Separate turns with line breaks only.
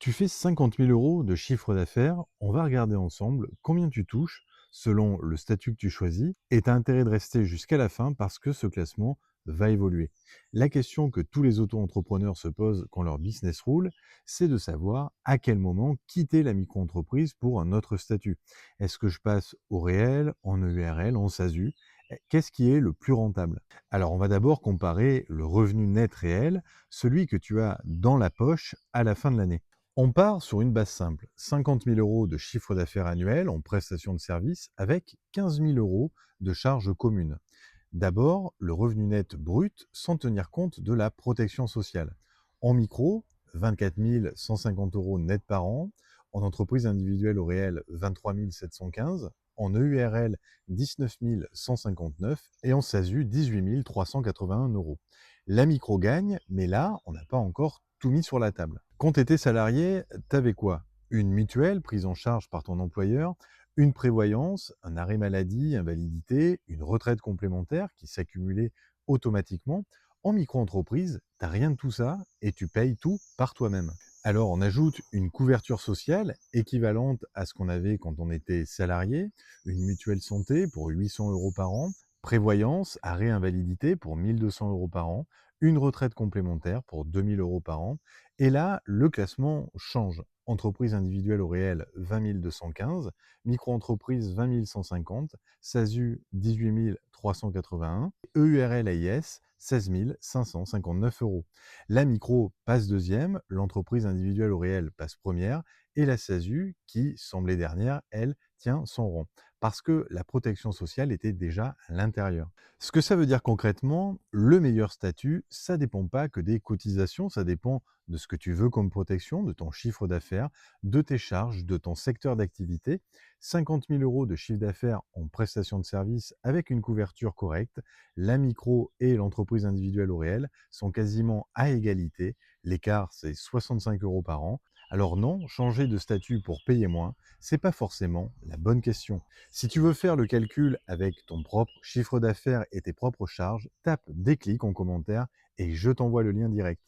Tu fais 50 000 € de chiffre d'affaires, on va regarder ensemble combien tu touches selon le statut que tu choisis et tu as intérêt de rester jusqu'à la fin parce que ce classement va évoluer. La question que tous les auto-entrepreneurs se posent quand leur business roule, c'est de savoir à quel moment quitter la micro-entreprise pour un autre statut. Est-ce que je passe au réel, en EURL, en SASU? Qu'est-ce qui est le plus rentable? Alors on va d'abord comparer le revenu net réel, celui que tu as dans la poche à la fin de l'année. On part sur une base simple, 50 000 € de chiffre d'affaires annuel en prestation de services avec 15 000 € de charges communes. D'abord, le revenu net brut sans tenir compte de la protection sociale. En micro, 24 150 € net par an. En entreprise individuelle au réel, 23 715. En EURL, 19 159. Et en SASU, 18 381 €. La micro gagne, mais là, on n'a pas encore tout mis sur la table. Quand tu étais salarié, tu avais quoi? Une mutuelle prise en charge par ton employeur, une prévoyance, un arrêt maladie, invalidité, une retraite complémentaire qui s'accumulait automatiquement. En micro-entreprise, tu n'as rien de tout ça et tu payes tout par toi-même. Alors on ajoute une couverture sociale équivalente à ce qu'on avait quand on était salarié, une mutuelle santé pour 800 € par an, prévoyance, arrêt invalidité pour 1200 € par an, une retraite complémentaire pour 2000 € par an. Et là, le classement change. Entreprise individuelle au réel, 20 215, micro-entreprise, 20 150, SASU, 18 381, EURL AIS, 16 559 €. La micro passe deuxième, l'entreprise individuelle au réel passe première, et la SASU, qui semblait dernière, elle, tient son rang, parce que la protection sociale était déjà à l'intérieur. Ce que ça veut dire concrètement, le meilleur statut, ça dépend pas que des cotisations, ça dépend de ce que tu veux comme protection, de ton chiffre d'affaires, de tes charges, de ton secteur d'activité. 50 000 € de chiffre d'affaires en prestation de services avec une couverture correcte, la micro et l'entreprise individuelle au réel sont quasiment à égalité. L'écart, c'est 65 € par an. Alors non, changer de statut pour payer moins, c'est pas forcément la bonne question. Si tu veux faire le calcul avec ton propre chiffre d'affaires et tes propres charges, tape déclic en commentaire et je t'envoie le lien direct.